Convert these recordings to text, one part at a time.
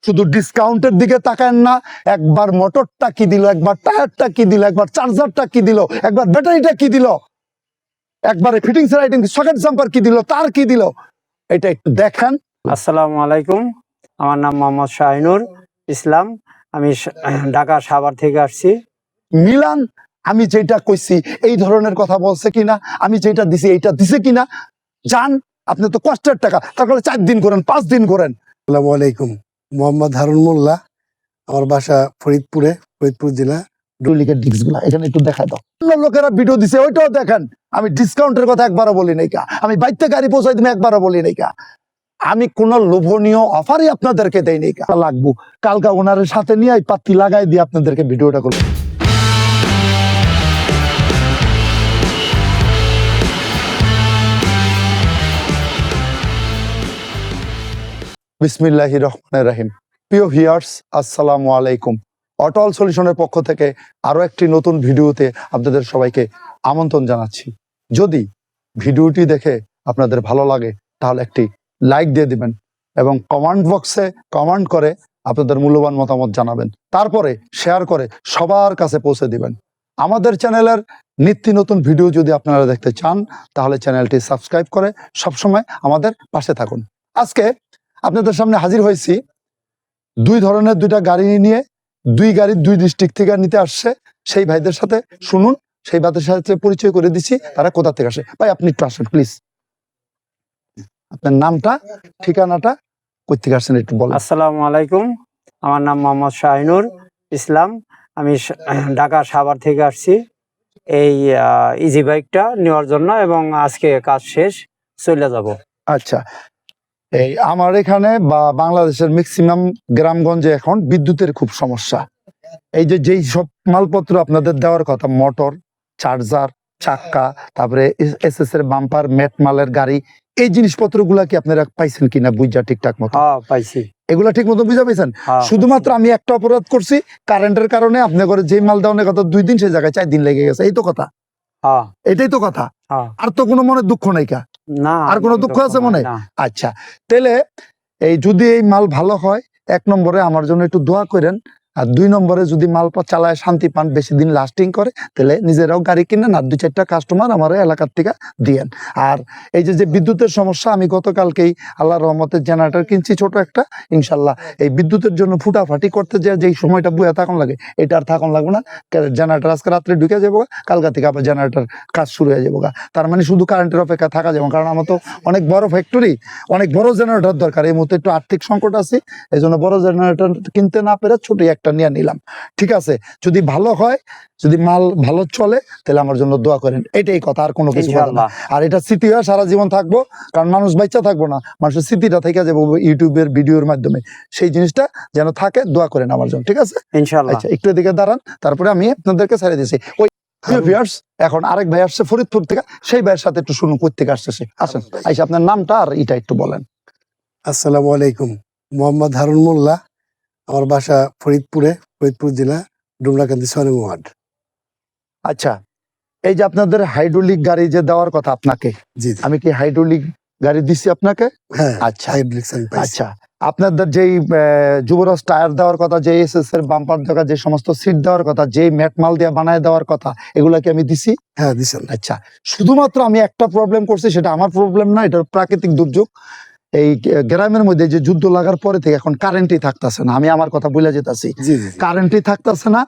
শুধু ডিসকাউন্টের দিকে তাকান না, একবার মোটরটা কি দিল, একবার টায়ারটা কি দিল, একবার চার্জারটা কি দিল, একবার ব্যাটারিটা কি দিল, একবারে ফিটিংস রাইটিং সকেট জাম্পার কি দিল, তার কি দিল, এটা একটু দেখেন। আসসালামু আলাইকুম, আমার নাম মোহাম্মদ শাহিনুর ইসলাম। আমি ঢাকা সাভার থেকে আসছি। মিলান আমি যেটা কইছি এই ধরনের কথা বলছে কিনা, আমি যেটা দিছি এইটা দিছে কিনা জান। আপনি তো কষ্টের টাকা, তারপরে 4 দিন করেন 5 দিন করেন। আসসালামু আলাইকুম, মোহাম্মদ হারুন মোল্লা, আমার বাসা ফরিদপুরে, ফরিদপুর জেলা। ডুপ্লিকেট ডিস্ক গুলা এখানে একটু দেখা দাও। অন্য লোকেরা ভিডিও দিছে ওইটাও দেখেন। আমি ডিসকাউন্টের কথা একবারও বলি নাই কা, আমি বাইতে গাড়ি পৌঁছাই দিই একবারও বলি নাই কা, আমি কোন লোভনীয় অফারই আপনাদেরকে দেই নাই কা। লাগবো কালকা ওনারের সাথে নিয়ে এই পাত্তি লাগাই দিয়ে আপনাদেরকে ভিডিওটা করবো। বিসমিল্লাহির রহমানির রহিম। প্রিয় ভিউয়ার্স, আসসালামু আলাইকুম। অটল সলিউশনের পক্ষ থেকে আরো একটি নতুন ভিডিওতে আপনাদের সবাইকে আমন্ত্রণ জানাচ্ছি। যদি ভিডিওটি দেখে আপনাদের ভালো লাগে তাহলে একটি লাইক দিয়ে দিবেন এবং কমেন্ট বক্সে কমেন্ট করে আপনাদের মূল্যবান মতামত জানাবেন, তারপরে শেয়ার করে সবার কাছে পৌঁছে দিবেন। আমাদের চ্যানেলের নিত্য নতুন ভিডিও যদি আপনারা দেখতে চান তাহলে চ্যানেলটি সাবস্ক্রাইব করে সবসময় আমাদের পাশে থাকুন। আজকে আপনাদের সামনে হাজির হয়েছি দুই ধরনের দুইটা গাড়ি নিয়ে। দুই গাড়ি দুই ডিস্ট্রিক্ট থেকে নিতে আসছে। সেই ভাইদের সাথে শুনুন, সেই ভাইদের সাথে পরিচয় করে দিচ্ছি তারা কোথা থেকে আসে। ভাই আপনি একটু আসেন প্লিজ, আপনার নামটা ঠিকানাটা কই থেকে আসছেন একটু বলেন। আসসালামু আলাইকুম, আমার নাম মোহাম্মদ শাহিনুর ইসলাম। আমি ঢাকা সাভার থেকে আসছি এই ইজি বাইকটা নেওয়ার জন্য, এবং আজকে কাজ শেষ চলে যাব। আচ্ছা, এই আমার এখানে বা বাংলাদেশের ম্যাক্সিমাম গ্রামগঞ্জে এখন বিদ্যুতের খুব সমস্যা। এই যে যেই সব মালপত্র আপনাদের দেওয়ার কথা, মোটর, চার্জার, চাক্কা, তারপরে এসএস এর বাম্পার, ম্যাট মালের গাড়ি, এই জিনিসপত্র গুলা কি আপনারা পাইছেন কিনা বুঝা ঠিকঠাক মতো? হ্যাঁ পাইছি। এগুলা ঠিক মতো বুঝা পাইছেন? হ্যাঁ, শুধুমাত্র আমি একটা অপরাধ করছি, কারেন্টের কারণে আপনার ঘরে যে মাল দেওয়ার কথা 2 দিন সেই জায়গায় 4 দিন লেগে গেছে। এই তো কথা, হ্যাঁ, এটাই তো কথা। হ্যাঁ। আর তো কোনো মনে দুঃখ নাই কা? না, আর কোনো দুঃখ আছে মনে? না। আচ্ছা, তাহলে এই যদি এই মাল ভালো হয়, 1 নম্বরে আমার জন্য একটু দোয়া করেন। আর 2 নম্বরে যদি মাল চালায় শান্তি পান, বেশি দিন লাস্টিং করে, তাহলে নিজেরাও গাড়ি কিনেন আর 2-4টা কাস্টমার আমার এলাকার থেকে দিয়েন। আর এই যে বিদ্যুতের সমস্যা, আমি গতকালকেই আল্লাহর রহমতের জেনারেটর কিনছি ছোট একটা। ইনশাল্লাহ এই বিদ্যুতের জন্য ফুটাফাটি করতে যেই সময়টা বইয়া থাকুন লাগে, এটা আর থাকুন লাগবে না। জেনারেটর আজকে রাত্রে ঢুকে যাবো, কালকা থেকে আবার জেনারেটর কাজ শুরু হয়ে যাবো। তার মানে শুধু কারেন্টের অপেক্ষা থাকা যাবে, কারণ আমার তো অনেক বড় ফ্যাক্টরি, অনেক বড় জেনারেটর দরকার। এই মুহূর্তে একটু আর্থিক সংকট আছে, এই জন্য বড় জেনারেটর কিনতে না পেরে ছোট একটা নিয়ে নিলাম। ঠিক আছে, যদি ভালো হয়, যদি মাল ভালো চলে, তাহলে আমার জন্য দোয়া করেন। এটাই কথা, আর কোনো কিছু কথা না। আর এটা স্মৃতি হয়ে সারা জীবন থাকবো, কারণ মানুষ বাচ্চা থাকবো না, মানুষের স্মৃতিটা থেকে যাবো ইউটিউবের ভিডিওর মাধ্যমে। সেই জিনিসটা যেন থাকে, দোয়া করেন আমার জন্য, ঠিক আছে? ইনশাআল্লাহ। আচ্ছা, একটু এদিকে দাঁড়ান, তারপরে আমি আপনাদেরকে ছেড়ে দিয়েছি। ওই ভিউয়ার্স, এখন আরেক ভাই আসছে ফরিদপুর থেকে, সেই ভাইয়ের সাথে একটু শুনুন কই থেকে আসছে সে। আসেন, আইসা আপনার নামটা আর এটা একটু বলেন। আসসালামু আলাইকুম, মোহাম্মদ হারুন মোল্লা, আমার বাসা ফরিদপুরে, ফরিদপুর জেলা, ডুমরাকান্দি 6 নং ওয়ার্ড। আচ্ছা, এই যে আপনাদের হাইড্রোলিক গাড়ি যে দেওয়ার কথা আপনাকে, জি, আমি কি হাইড্রোলিক গাড়ি দিছি আপনাকে? হ্যাঁ, আচ্ছা, হাইড্রোলিক্স আমি পাইছি। আচ্ছা, আপনাদের যেই যুবরাজ টায়ার দেওয়ার কথা, যে এসএস এর বাম্পার দেওয়া, যে সমস্ত সিট দেওয়ার কথা, যে ম্যাট মাল দিয়ে বানায় দেওয়ার কথা, এগুলা কি আমি দিছি? হ্যাঁ, দিছেন। আচ্ছা, শুধুমাত্র আমি একটা প্রবলেম করছি, সেটা আমার প্রবলেম না, এটা প্রাকৃতিক দুর্যোগ। এই গ্রামের মধ্যে যে যুদ্ধ লাগার পরে থেকে এখন কারেন্টই থাকতেছে না। আমি আমার কথা বলে যেতেছি, জি, জি, জি। কারেন্টই থাকতেছে না।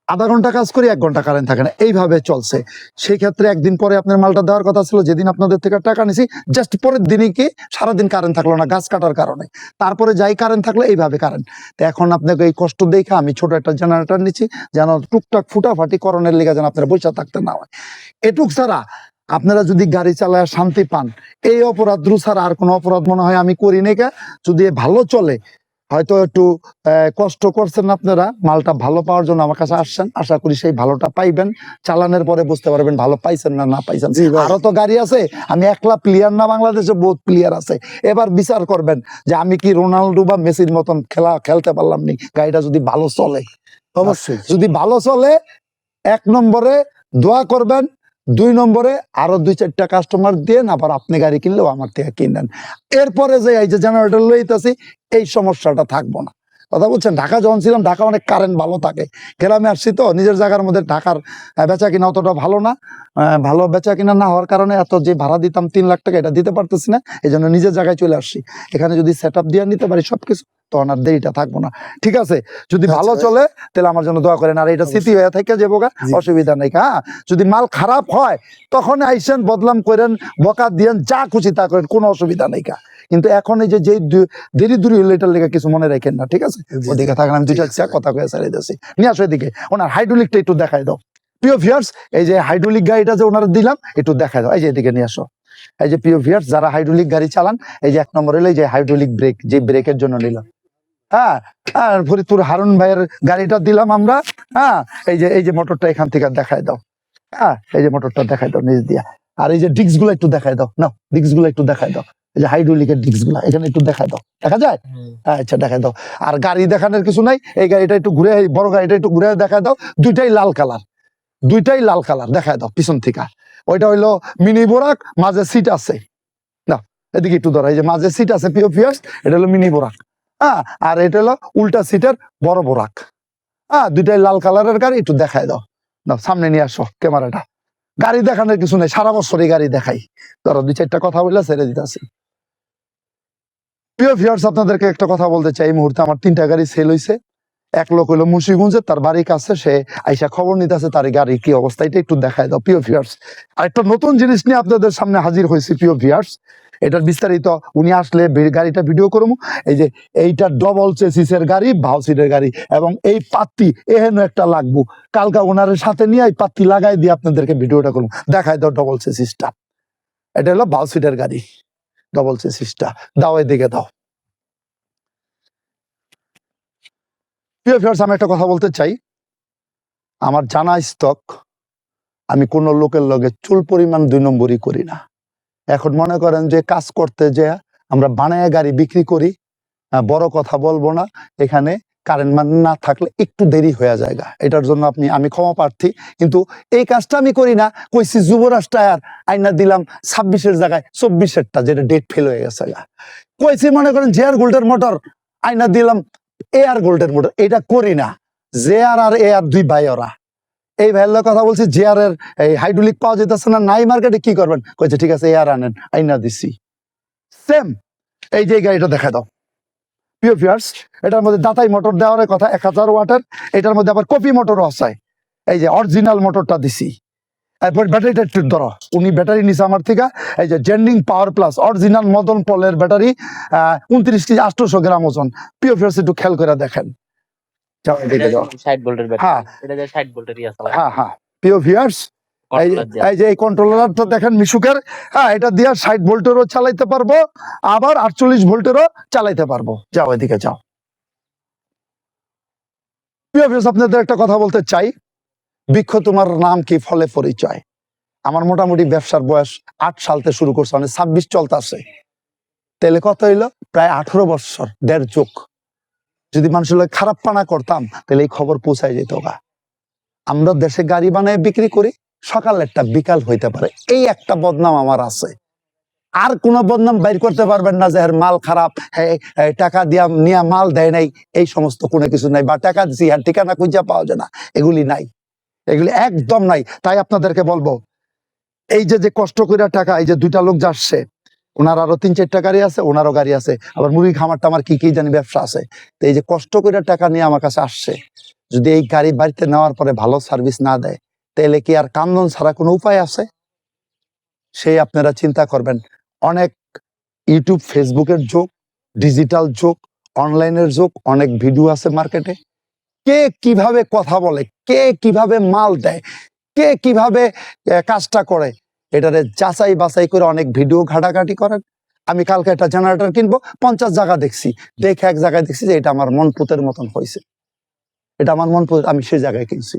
আধা ঘন্টা কাজ করি, 1 ঘন্টা কারেন্ট থাকে না, এইভাবে চলছে। সেই ক্ষেত্রে একদিন পরে আপনার মালটা দেওয়ার কথা ছিল, যেদিন আপনাদের থেকে টাকা নিছি, জাস্ট পরের দিনই কি সারাদিন কারেন্ট থাকলো না গাছ কাটার কারণে। তারপরে যাই কারেন্ট থাকলো, এইভাবে কারেন্ট। তো এখন আপনাকে এই কষ্ট দেখে আমি ছোট একটা জেনারেটর নিচ্ছি, যেন টুকটাক ফুটাফাটি করণের লেগে যেন আপনারা বসে থাকতে না হয়। এটুক ছাড়া আপনারা যদি গাড়ি চালায় শান্তি পান, এই অপরাধ ছাড়া আর কোনো অপরাধ মনে হয় আমি করি নাই। যদি ভালো চলে, হয়তো একটু কষ্ট করছেন আপনারা, মালটা ভালো পাওয়ার জন্য আমার কাছে আসছেন, আশা করি সেই ভালোটা পাইবেন। চালানোর পরে বুঝতে পারবেন ভালো পাইছেন না পাইছেন। জি ভাই। আরো তো গাড়ি আছে, আমি একলা প্লেয়ার না, বাংলাদেশে বহুত প্লেয়ার আছে। এবার বিচার করবেন যে আমি কি রোনাল্ডো বা মেসির মতন খেলতে পারলাম নি। গাড়িটা যদি ভালো চলে, অবশ্যই। যদি ভালো চলে, 1 নম্বরে দোয়া করবেন, 2 নম্বরে আরো 2-4টা কাস্টমার দিয়ে আবার আপনি গাড়ি কিনলেও আমার থেকে কিনেন। এরপরে যে এই যে জেনারেটর লইতেছি, এই সমস্যাটা থাকবো না। কথা বলছেন। ঢাকা যখন ছিলাম, ঢাকা অনেক কারেন্ট ভালো থাকে, গ্রামে আসছি তো নিজের জায়গার মধ্যে ঢাকার বেচা কিনা অতটা ভালো না। ভালো বেচা কিনা না হওয়ার কারণে এত যে ভাড়া দিতাম 3 লাখ টাকা, এটা দিতে পারতেছি না, এই জন্য নিজের জায়গায় চলে আসছি। এখানে যদি সেট আপ দিয়ে নিতে পারি সবকিছু, তখন আর দেরিটা থাকবো না। ঠিক আছে, যদি ভালো আচ্ছা। চলে তাহলে আমার জন্য দোয়া করেন, আর এটা স্মৃতি হয়ে থাকে যে বোকা, জি। অসুবিধা নেই। হ্যাঁ, যদি মাল খারাপ হয় তখন আইসেন, বদলাম করেন, বকা দিয়েন, যা খুশি তা করেন, কোনো অসুবিধা নেই। কিন্তু এখন এই যে দেরি দূরি হইলে এটার লেগে কিছু মনে রাখেন না, ঠিক আছে? জি, ওদিকে থাকেন, আমি ঠিক দুইটা আছে। কথা কয়ে চালিয়ে যাচ্ছি। নিয়ে আসো এদিকে, ওনার হাইড্রোলিকটা একটু দেখাই দাও। প্রিয় ভিউয়ার্স, এই যে হাইড্রোলিক গাড়িটা যে ওনারা দিলাম, একটু দেখাই দাও। এই যে এদিকে নিয়ে আসো। এই যে প্রিয় ভিউয়ার্স, যারা হাইড্রোলিক গাড়ি চালান, এই যে 1 নম্বর হলো এই যে হাইড্রোলিক ব্রেক, যে ব্রেকের জন্য নিলাম। হ্যাঁ, আর ফরিদপুর হারুন ভাইয়ের গাড়িটা দিলাম আমরা। হ্যাঁ, এই যে মোটরটা এখান থেকে দেখাই দাও। হ্যাঁ, এই যে মোটরটা দেখাই দাও নিচ দিয়া। আর এই যে ডিস্ক গুলো একটু দেখাই দাও, না ডিস্ক গুলো একটু দেখাই দাও। এই যে হাইড্রোলিকের ডিস্ক গুলা এখানে একটু দেখাই দাও, দেখা যায়? আচ্ছা, দেখাই দাও। আর গাড়ি দেখানোর কিছু নাই, এই গাড়িটা একটু ঘুরে, এই বড় গাড়িটা একটু ঘুরে দেখাই দাও। দুইটাই লাল কালার, দেখাই দাও পিছন থেকে। ওইটা হইলো মিনি বোরাক, মাঝে সিট আছে। না, এদিকে একটু ধরো, এই যে মাঝে সিট আছে প্রিয় ভিউয়ার্স, এটা হলো মিনি বোরাক। হ্যাঁ, আর এটা হলো উল্টা সিটের বড় বোরাক। হ্যাঁ, দুইটাই লাল কালারের গাড়ি, একটু দেখাই দাও। না, সামনে নিয়ে আসো ক্যামেরাটা। গাড়ি দেখানোর কিছু নেই, সারা বছরই গাড়ি দেখাই। ধরো 2-4টা কথা বললে ছেড়ে দিতেছি। প্রিয় ভিউয়ার্স, আপনাদেরকে একটা কথা বলতে চাই। এই মুহূর্তে আমার 3টা গাড়ি সেল হয়েছে। এক লোক হইলো মুন্সিগঞ্জে, তার বাড়ির কাছে, সে আইসা খবর নিতেছে তার গাড়ি কি অবস্থা, এটা একটু দেখায় দাও প্রিয় ভিউয়ার্স। আর একটা নতুন জিনিস নিয়ে আপনাদের সামনে হাজির হয়েছি প্রিয় ভিউয়ার্স। এটার বিস্তারিত উনি আসলে গাড়িটা ভিডিও করবো। এই যে এইটা ডবল চেসিসের গাড়ি, ভাও সিটের গাড়ি, এবং এই পাত্তি এহেন একটা লাগবো। কালকা ওনারের সাথে নিয়ে এই পাত্তি লাগাই দিয়ে আপনাদেরকে ভিডিওটা করবো। দেখায় দাও ডবল চেসিসটা। এটা হলো ভাও সিটের গাড়ি, ডবল চেসিসটা দাও, এদিকে দাও। প্রিয় ভিউয়ার্স, আমি একটা কথা বলতে চাই। আমার জানা স্টক, আমি কোনো লোকের লগে চুল পরিমাণ 2 নম্বরই করি না। এখন মনে করেন যে কাজ করতে যে আমরা বানায় গাড়ি বিক্রি করি, বড় কথা বলবো না। এখানে কারেন্ট মান না থাকলে একটু দেরি হয়ে যায়, এটার জন্য আমি ক্ষমা প্রার্থী। কিন্তু এই কাজটা আমি করি না। কইছি যুবরাজ টায়ার আইনা দিলাম 26-এর জায়গায় 24-এরটা, যেটা ডেট ফেল হয়ে গেছে। কইছি মনে করেন জেআর গোল্ডের মোটর আইনা দিলাম এআর গোল্ডের মোটর, এটা করি না। জেআর আর এআর 2 ভাই ওরা। এই ভাইয়ের কথা বলছি, জেআর এর এই হাইড্রোলিক পাওয়া যেতেছে না, নাই মার্কেটে, কি করবেন? কইছে ঠিক আছে এআর আনেন, আইনা দিছি। সেম এই যে গাড়িটা দেখা দাও প্রিয় ভিউয়ার্স, এটার মধ্যে দাতাই মোটর দেওয়ার কথা, 1000 ওয়াটের। এটার মধ্যে আবার কপি মোটরও আছে। এই যে অরিজিনাল মোটরটা দিছি। এরপর ব্যাটারিটা একটু ধরো, উনি ব্যাটারি নিছে আমার থেকে। এই যে জেন্ডিং পাওয়ার প্লাস অরিজিনাল মদন পলের ব্যাটারি, 29 কেজি 800 গ্রাম ওজন। প্রিয় ভিউয়ার্স, একটু খেয়াল করে দেখেন। যাও, এদিকে যাও। 60 ভোল্টের ব্যাটারি, হ্যাঁ এটা যে 60 ভোল্টেরই আছে হ্যাঁ, প্রিয় ভিউয়ার্স, এই যে এই কন্ট্রোলারটা দেখেন মিশুকের। হ্যাঁ, এটা দিয়ে 60 ভোল্টেরও চালাইতে পারবো, আবার 48 ভোল্টেরও চালাইতে পারবো। যাও, এদিকে যাও। প্রিয় ভিউয়ার্স, আপনাদের একটা কথা বলতে চাই। বৃক্ষ তোমার নাম কি, ফলে পরিচয়। আমার মোটামুটি ব্যবসার বয়স 8 সালতে শুরু করছে, মানে 26 চলতেছে। তাহলে কত হইলো? প্রায় 18 বছর, 1.5 যুগ। যদি মানুষের খারাপ পানা করতাম তাহলে এই খবর পৌঁছায় যেত। আমরা দেশে গাড়ি বানায় বিক্রি করি, সকাল একটা বিকাল হইতে পারে, এই একটা বদনাম আমার আছে। আর কোনো বদনাম বাইর করতে পারবেন না যে এর মাল খারাপ, টাকা দিয়া নিয়ে মাল দেয় নাই, এই সমস্ত কোনো কিছু নাই। বা টাকা দিছি আর ঠিকানা খুঁজে পাওয়া যায় না, এগুলি নাই, এগুলি একদম নাই। তাই আপনাদেরকে বলবো, এই যে কষ্ট করে টাকা, এই যে 2টা লোক যাচ্ছে, ওনার আরো 3-4টা গাড়ি আছে, ওনারও গাড়ি আছে, আবার মুরগি খামারটা আমার কি জানি ব্যবসা আছে। তো এই যে কষ্ট করে টাকা নিয়ে আমার কাছে আসছে, যদি এই গাড়ি বাড়িতে নেওয়ার পরে ভালো সার্ভিস না দেয়, তাহলে কি আর কান্দন ছাড়া কোনো উপায় আছে? সেই আপনারা চিন্তা করবেন। অনেক ইউটিউব ফেসবুকের যুগ, ডিজিটাল যুগ, অনলাইনের যুগ, অনেক ভিডিও আছে মার্কেটে। কে কিভাবে কথা বলে, কে কিভাবে মাল দেয়, কে কিভাবে কাজটা করে, এটারে যাচাই বাছাই করে অনেক ভিডিও ঘাটাঘাটি করেন। আমি কালকে একটা জেনারেটর কিনবো, 50 জায়গা দেখছি, দেখে এক জায়গায় দেখছি যে এটা আমার মন পুতের মতন হয়েছে, এটা আমার মন পুত, আমি সেই জায়গায় কিনছি।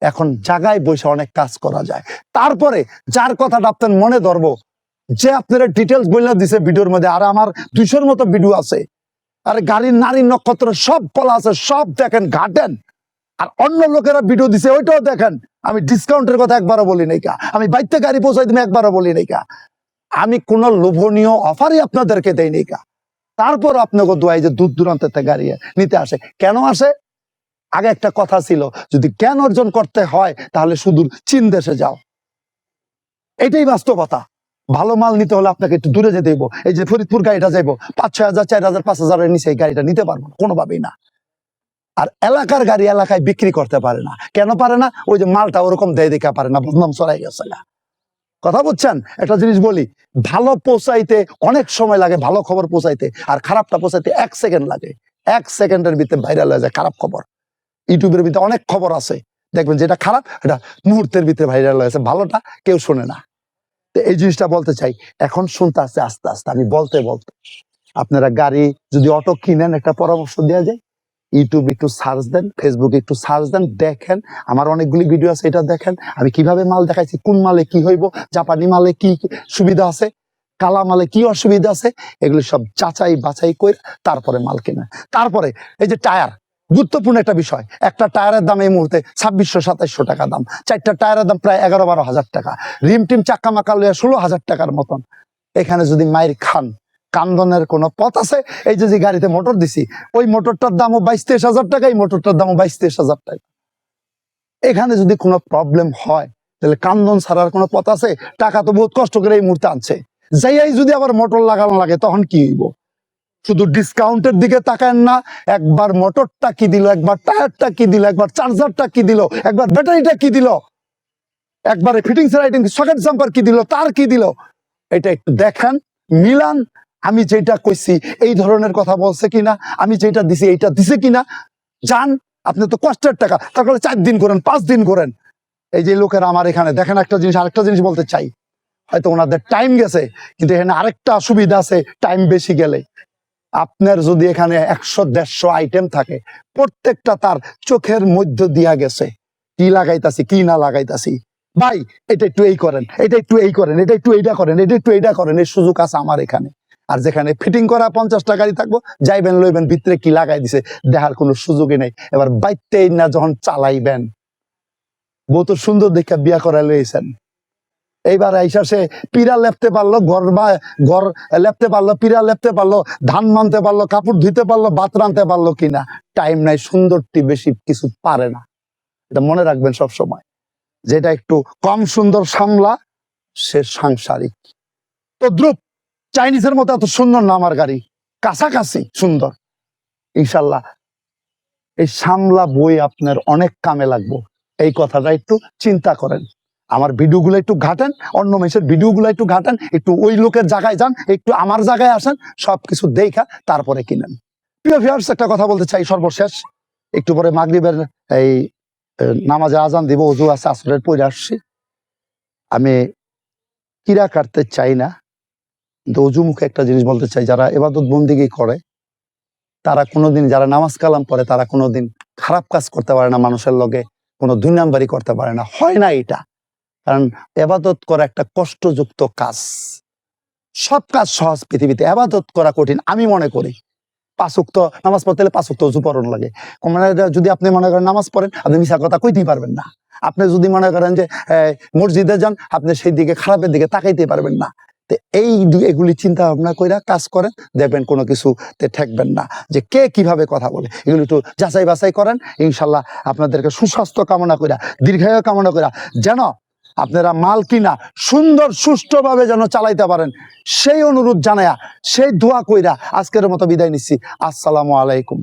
এখন জায়গায় বসে অনেক কাজ করা যায়। তারপরে যার কথাটা আপনার মনে ধরবো, যে আপনারা ডিটেলস বলে দিছে ভিডিওর মধ্যে, আর আমার 200-র মতো ভিডিও আছে। আর গাড়ির নারী নক্ষত্র সব বলা আছে, সব দেখেন, ঘাটেন। আর অন্য লোকেরা ভিডিও দিছে, ওইটাও দেখেন। আমি ডিসকাউন্টের কথা একবারও বলি নাই কা, আমি বাইতে গাড়ি পৌঁছাই দিই একবারও বলি নাই কা, আমি কোনো লোভনীয় অফারই আপনাদেরকে দেই নাই কা। তারপর আপনাকে দোয়াই যে দূর দূরান্ত থেকে গাড়ি নিতে আসে। কেন আসে? আগে একটা কথা ছিল, যদি জ্ঞান অর্জন করতে হয় তাহলে সুদূর চীন দেশে যাও। এটাই বাস্তবতা। ভালো মাল নিতে হলে আপনাকে একটু দূরে যেতে হইব। এই যে ফরিদপুর গাড়িটা যাইবো 5-6 হাজার, 4 হাজার, 5 হাজারের নিচে এই গাড়িটা নিতে পারবো না, কোনোভাবেই না। আর এলাকার গাড়ি এলাকায় বিক্রি করতে পারে না। কেন পারে না? ওই যে মালটা ওরকম দেয় দেখা পারে না, বদনাম ছড়াই গেছে। কথা বুঝছেন? একটা জিনিস বলি, ভালো পৌঁছাইতে অনেক সময় লাগে, ভালো খবর পৌঁছাইতে, আর খারাপটা পৌঁছাইতে 1 সেকেন্ড লাগে। 1 সেকেন্ডের ভিতরে ভাইরাল হয়ে যায় খারাপ খবর। ইউটিউবের ভিতরে অনেক খবর আছে, দেখবেন যেটা খারাপ এটা মুহূর্তের ভিতরে ভাইরাল হয়েছে, ভালোটা কেউ শোনে না। তো এই জিনিসটা বলতে চাই। এখন শুনতে আসছে আস্তে আস্তে, আমি বলতে বলতে আপনারা গাড়ি যদি অটো কিনেন, একটা পরামর্শ দেওয়া যায়, ইউটিউব একটু সার্চ দেন, ফেসবুক একটু সার্চ দেন, দেখেন আমার অনেকগুলি ভিডিও আছে, এটা দেখেন আমি কিভাবে মাল দেখাইছি, কোন মালে কি হইব, জাপানি মালে কি সুবিধা আছে, কালা মালে কি অসুবিধা আছে, এগুলি সব যাচাই বাছাই করে তারপরে মাল কেনা। তারপরে এই যে টায়ার, গুরুত্বপূর্ণ একটা বিষয়। একটা টায়ারের দাম এই মুহূর্তে 2600-2700 টাকা দাম, 4টা টায়ারের দাম প্রায় 11-12 হাজার টাকা, রিম টিম চাক্কা মাক্কা লইয়া 16,000 টাকার মতন। এখানে যদি মায়ের খান, কান্দনের কোনো পথ আছে? এই যে গাড়িতে মোটর দিছি, ওই মোটরটার দামও 22-23 হাজার টাকা, এই মোটরটার দামও 22-23 হাজার টাকা। এখানে যদি কোনো প্রবলেম হয় তাহলে কান্দন ছাড়ার কোনো পথ আছে? টাকা তো বহুত কষ্ট করে এই মুহূর্তে আনছে, যাইয়াই যদি আবার মোটর লাগানো লাগে তখন কি হইব? শুধু ডিসকাউন্টের দিকে তাকান না, একবার মোটরটা কি দিল, একবার টায়ারটা কি দিল, একবার চার্জারটা কি দিল, একবার ব্যাটারিটা কি দিল, একবারে ফিটিংস রাইটিং সকেট জাম্পার কি দিল, তার কি দিল, এটা একটু দেখেন, মিলান। আমি যেটা কইছি এই ধরনের কথা বলছে কিনা, আমি যেটা দিছি এইটা দিছে কিনা জান। আপনি তো কষ্টের টাকা, তারপরে 4 দিন করেন, 5 দিন করেন। এই যে লোকের আমার এখানে দেখেন, একটা জিনিস, আরেকটা জিনিস বলতে চাই, হয়তো ওনাদের টাইম গেছে, কিন্তু এখানে আরেকটা সুবিধা আছে, টাইম বেশি গেলে আপনার যদি এখানে 100-150 আইটেম থাকে, প্রত্যেকটা তার চোখের মধ্য দিয়া গেছে, কি লাগাইতাছি কি না লাগাইতাছি। ভাই এটা একটু এই করেন, এটা একটু এই করেন, এটা একটু এইটা করেন, এটা একটু এইটা করেন, এই সুযোগ আছে আমার এখানে। আর যেখানে ফিটিং করা 50টা গাড়ি থাকবো, যাইবেন লইবেন, ভিতরে কি লাগাই দিছে দেখার কোনো সুযোগই নেই। এবার বাইতেই না যখন চালাইবেন, বউ তো সুন্দর দেখে বিয়া করা লইছেন, এইবার আইসা সে পিরা লেপতে পারলো, ঘর লেপতে পারলো, পিরা লেপতে পারলো, ধান মানতে পারলো, কাপড় ধুইতে পারলো, ভাত রানতে পারলো কিনা, টাইম নাই। সুন্দরটি বেশি কিছু পারে না, এটা মনে রাখবেন সব সময়। যেটা একটু কম সুন্দর সামলা, সে সাংসারিক। তো দ্রুপ চাইনিজের মতো এত সুন্দর না আমার গাড়ি, কাছাকাছি সুন্দর। ইনশাল্লাহ এই সামলা বই আপনার অনেক কামে লাগবে, এই কথাটা একটু চিন্তা করেন। আমার ভিডিওগুলো একটু ঘাটেন, অন্য মানুষের ভিডিওগুলো একটু ঘাটেন, একটু ওই লোকের জায়গায় যান, একটু আমার জায়গায় আসেন, সবকিছু দেখা তারপরে কিনেন। প্রিয় ভিউয়ার্স, একটা কথা বলতে চাই সর্বশেষ। একটু পরে মাগরিবের এই নামাজে আজান দিব, ওযু আছে, আসরের পরে আসছি। আমি কিরা কাটতে চাই না, কিন্তু ওযু মুখে একটা জিনিস বলতে চাই, যারা ইবাদত বন্দেগী করে তারা কোনোদিন, যারা নামাজ কালাম পড়ে তারা কোনোদিন খারাপ কাজ করতে পারে না, মানুষের লগে কোনো 2 নাম্বারি করতে পারে না, হয় না এটা। কারণ ইবাদত করা একটা কষ্টযুক্ত কাজ, সব কাজ সহজ পৃথিবীতে, ইবাদত করা কঠিন আমি মনে করি। 5 ওয়াক্ত নামাজ পড়তে হলে 5 ওয়াক্ত ওযু পড়ন লাগে। মানে যদি আপনি মনে করেন নামাজ পড়েন, আপনি মিছা কথা কইতেই পারবেন না। আপনি যদি মনে করেন যে মসজিদে যান, আপনি সেই দিকে খারাপের দিকে তাকাইতে পারবেন না। তো এগুলি চিন্তা ভাবনা কইরা কাজ করেন, দেখবেন কোনো কিছুতে ঠেকবেন না। যে কে কিভাবে কথা বলে, এগুলি একটু যাচাই বাছাই করেন। ইনশাল্লাহ আপনাদেরকে সুস্বাস্থ্য কামনা কইরা, দীর্ঘায়ু কামনা কইরা, যেন আপনারা মাল কিনা সুন্দর সুষ্ঠুভাবে যেন চালাইতে পারেন, সেই অনুরোধ জানায়া, সেই দোয়া কইরা আজকের মতো বিদায় নিচ্ছি। আসসালামু আলাইকুম।